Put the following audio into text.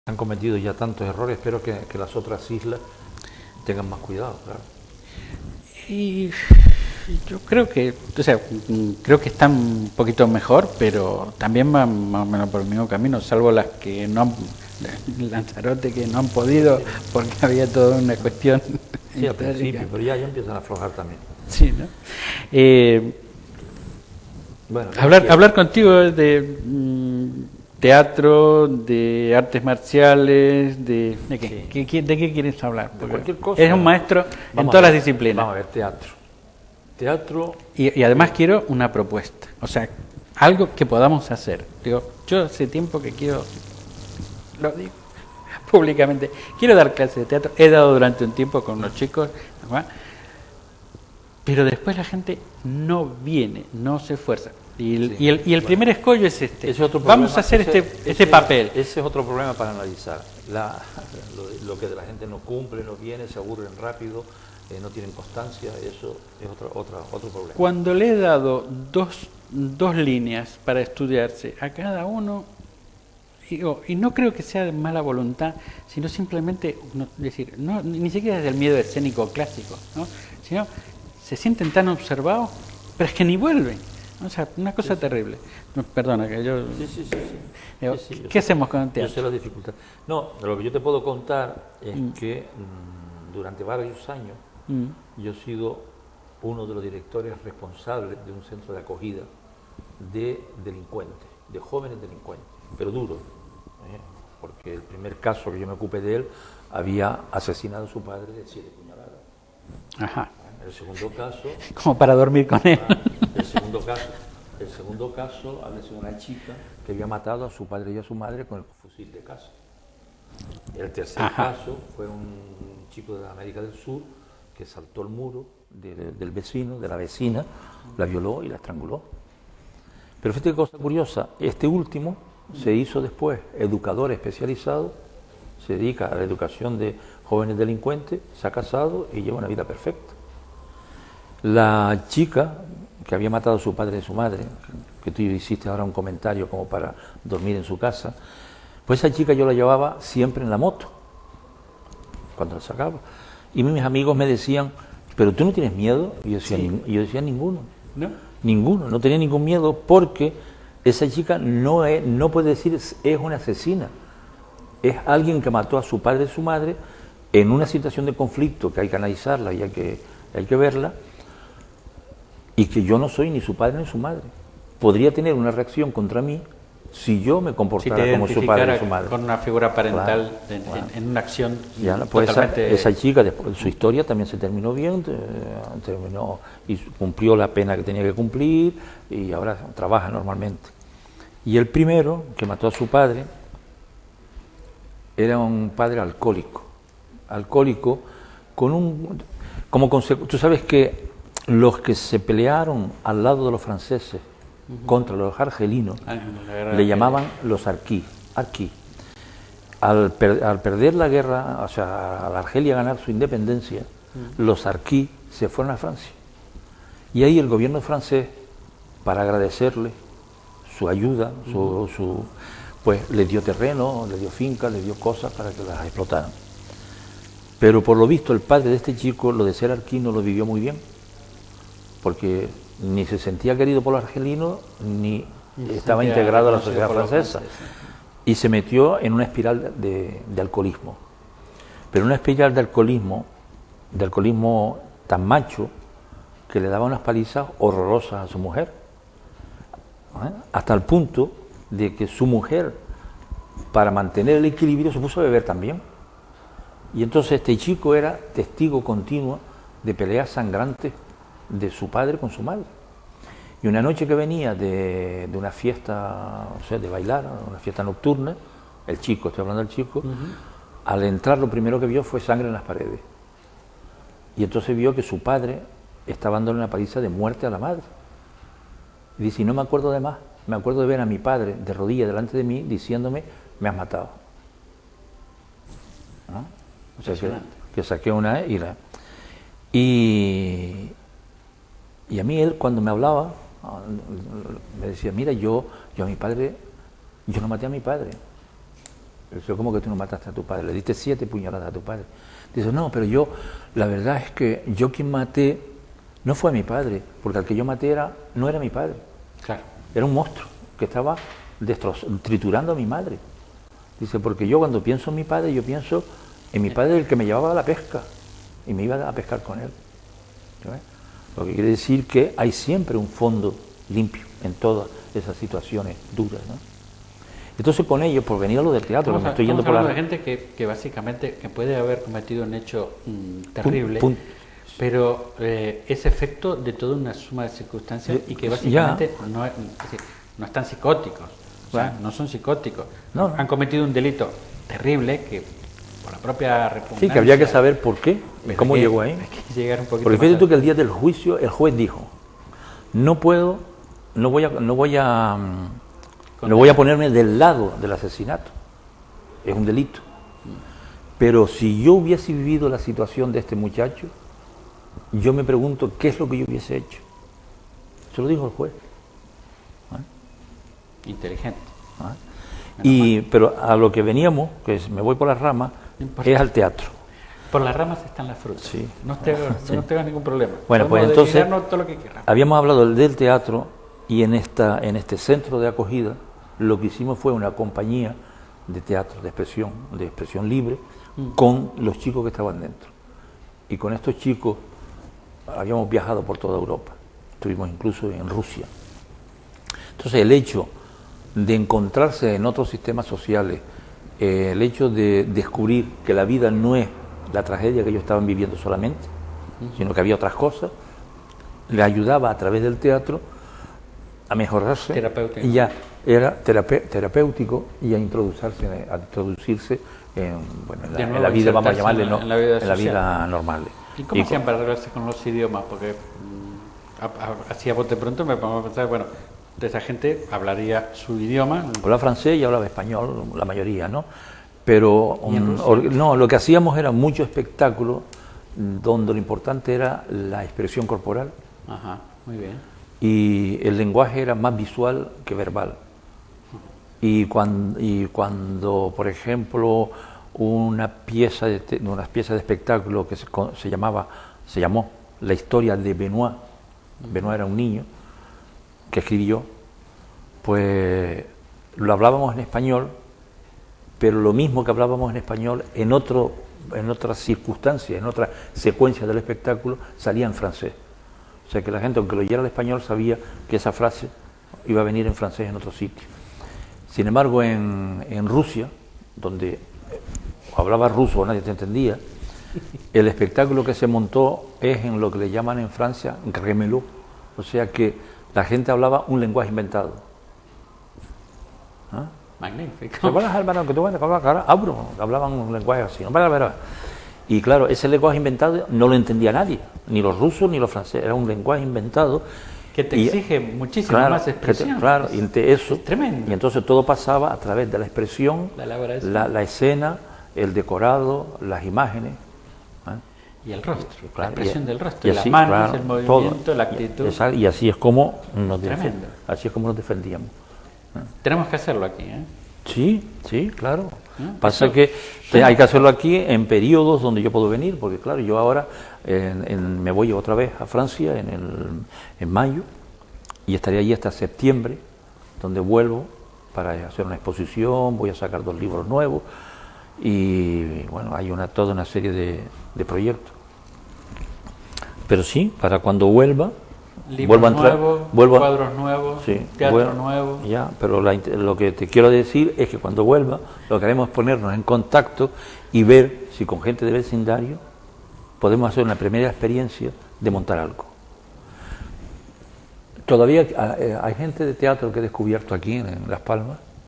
Han cometido ya tantos errores, espero que las otras islas tengan más cuidado, claro. Y yo creo que, o sea, creo que están un poquito mejor, pero también van más o menos por el mismo camino, salvo las que no han, Lanzarote, que no han podido porque había toda una cuestión Sí, al histórica. principio, pero ya empiezan a aflojar también. Sí, ¿no? Bueno, Hablar contigo de teatro, de artes marciales, ¿de qué? ¿De qué quieres hablar? de Porque cualquier cosa. eres un maestro en todas las disciplinas. Vamos a ver, teatro. Teatro. Y además quiero una propuesta, o sea, algo que podamos hacer. Digo, yo hace tiempo que quiero, lo digo públicamente, quiero dar clases de teatro, he dado durante un tiempo con los chicos, ¿no? Pero después la gente no viene, no se esfuerza. Y el primer escollo es este. Ese es otro Vamos problema, a hacer este papel. Ese es otro problema para analizar. Lo que la gente no cumple, no viene, se aburren rápido, no tienen constancia, eso es otro problema. Cuando le he dado dos líneas para estudiarse a cada uno, y no creo que sea de mala voluntad, sino simplemente, ni siquiera es del miedo escénico clásico, ¿no? Sino se sienten tan observados, pero es que ni vuelven. O sea, una cosa terrible. No, perdona, que yo... Sí, ¿Qué hacemos con el teatro? Yo sé las dificultades. No, lo que yo te puedo contar es que durante varios años yo he sido uno de los directores responsables de un centro de acogida de delincuentes, de jóvenes delincuentes, pero duros, porque el primer caso que yo me ocupé de él había asesinado a su padre de 7 puñaladas. Ajá. El segundo caso... Como para dormir con él. El segundo caso había sido una chica que había matado a su padre y a su madre con el fusil de casa. El tercer caso fue un chico de América del Sur que saltó el muro del vecino, de la vecina, la violó y la estranguló. Pero fíjate qué cosa curiosa, este último se hizo después educador especializado, se dedica a la educación de jóvenes delincuentes, se ha casado y lleva una vida perfecta. La chica que había matado a su padre y a su madre, que tú hiciste ahora un comentario como para dormir en su casa, pues esa chica yo la llevaba siempre en la moto, cuando la sacaba. Y mis amigos me decían, ¿pero tú no tienes miedo? Y yo decía ninguno. ¿No? Ninguno, no tenía ningún miedo porque esa chica no puede decir es una asesina. Es alguien que mató a su padre y a su madre en una situación de conflicto que hay que analizarla y hay que verla, y que yo no soy ni su padre ni su madre. Podría tener una reacción contra mí si yo me comportara como su padre y su madre. Con una figura parental claro. En una acción Ya, pues totalmente... esa chica, después de su historia, también se terminó bien, terminó y cumplió la pena que tenía que cumplir y ahora trabaja normalmente. Y el primero, que mató a su padre, era un padre alcohólico como consecuencia. Tú sabes que los que se pelearon al lado de los franceses contra los argelinos le llamaban los arquí. Al perder la guerra, o sea, al Argelia ganar su independencia, los arquí se fueron a Francia. Y ahí el gobierno francés, para agradecerle su ayuda, pues le dio terreno, le dio fincas, le dio cosas para que las explotaran. Pero por lo visto el padre de este chico, lo de ser arquí, no lo vivió muy bien, porque ni se sentía querido por los argelinos, ni estaba integrado a la sociedad francesa. Y se metió en una espiral de alcoholismo. Pero una espiral de alcoholismo tan macho, que le daba unas palizas horrorosas a su mujer. Hasta el punto de que su mujer, para mantener el equilibrio, se puso a beber también. Y entonces este chico era testigo continuo de peleas sangrantes de su padre con su madre. Y una noche que venía de una fiesta, o sea, de bailar, una fiesta nocturna, el chico, estoy hablando del chico, al entrar lo primero que vio fue sangre en las paredes. Y entonces vio que su padre estaba dándole una paliza de muerte a la madre. Y dice, y no me acuerdo de más, me acuerdo de ver a mi padre de rodillas delante de mí diciéndome, me has matado. ¿No? O sea, que saqué una ira. Y a mí él, cuando me hablaba, me decía, mira, yo a mi padre, yo no maté a mi padre, Dice, ¿cómo que tú no mataste a tu padre? Le diste 7 puñaladas a tu padre. Dice, no, pero yo, la verdad es que yo quien maté no fue a mi padre, porque al que yo maté no era mi padre. Claro. Era un monstruo que estaba triturando a mi madre. Dice, porque yo cuando pienso en mi padre, yo pienso en mi padre, el que me llevaba a la pesca, y me iba a pescar con él. ¿Sabes? Lo que quiere decir que hay siempre un fondo limpio en todas esas situaciones duras, ¿no? Entonces con ellos, por venir a lo del teatro, que me estoy yendo por la... de gente que básicamente que puede haber cometido un hecho terrible, pero es efecto de toda una suma de circunstancias y que básicamente no, es decir, no están psicóticos, o sea, no son psicóticos, no. Han cometido un delito terrible que por la propia repugnancia... Sí, que habría que saber por qué, cómo llegó ahí. Hay que llegar un poquito. Porque fíjate tú que el día del juicio el juez dijo, no voy a ponerme del lado del asesinato, es un delito. Pero si yo hubiese vivido la situación de este muchacho, yo me pregunto qué es lo que yo hubiese hecho. Se lo dijo el juez. Inteligente. Pero a lo que veníamos, que me voy por las ramas, es al teatro. Por las ramas están las frutas. Sí. No tengas ningún problema. Bueno, pues entonces todo lo que habíamos hablado del teatro y en este centro de acogida lo que hicimos fue una compañía de teatro, de expresión libre, con los chicos que estaban dentro. Y con estos chicos habíamos viajado por toda Europa, estuvimos incluso en Rusia. Entonces el hecho de encontrarse en otros sistemas sociales, el hecho de descubrir que la vida no es la tragedia que ellos estaban viviendo solamente, sino que había otras cosas, le ayudaba a través del teatro a mejorarse, y ya era terapéutico y a introducirse en la vida, vamos a llamarle, en la vida normal. ¿Y cómo hacían para arreglarse con los idiomas? Porque así a bote pronto me pongo a pensar, bueno, de esa gente hablaría su idioma. Hablaba francés y hablaba español, la mayoría, ¿no? Pero no, lo que hacíamos era mucho espectáculo, donde lo importante era la expresión corporal. Ajá, muy bien. Y el lenguaje era más visual que verbal. Y cuando por ejemplo, unas piezas de espectáculo que se llamó La historia de Benoit, Benoit era un niño que escribí yo, pues lo hablábamos en español, pero lo mismo que hablábamos en español en otras circunstancias, en otras secuencias del espectáculo, salía en francés. O sea que la gente, aunque lo oyera al español, sabía que esa frase iba a venir en francés en otro sitio. Sin embargo, en Rusia, donde hablaba ruso o nadie te entendía, el espectáculo que se montó es en lo que le llaman en Francia Grémelo, o sea que la gente hablaba un lenguaje inventado. ¿Ah? Magnífico. Hablaban un lenguaje así. Y claro, ese lenguaje inventado no lo entendía nadie, ni los rusos ni los franceses, era un lenguaje inventado. Que te exige muchísimo más expresión. Es tremendo. Y entonces todo pasaba a través de la expresión, la escena, el decorado, las imágenes. Y el rostro, la expresión del rostro, y las así, manos, el movimiento, todo. La actitud. Y así es como nos defendíamos. Tenemos que hacerlo aquí, ¿eh? Sí, claro. Pasa que hay que hacerlo aquí en periodos donde yo puedo venir, porque claro, yo ahora me voy otra vez a Francia en mayo y estaré allí hasta septiembre, donde vuelvo para hacer una exposición, voy a sacar 2 libros nuevos y bueno, hay toda una serie de proyectos. Pero sí, para cuando vuelva, vuelvo a entrar, cuadros nuevos, teatro nuevo. Ya, pero lo que te quiero decir es que cuando vuelva, lo que haremos es ponernos en contacto y ver si con gente del vecindario podemos hacer una primera experiencia de montar algo. Todavía hay gente de teatro que he descubierto aquí en Las Palmas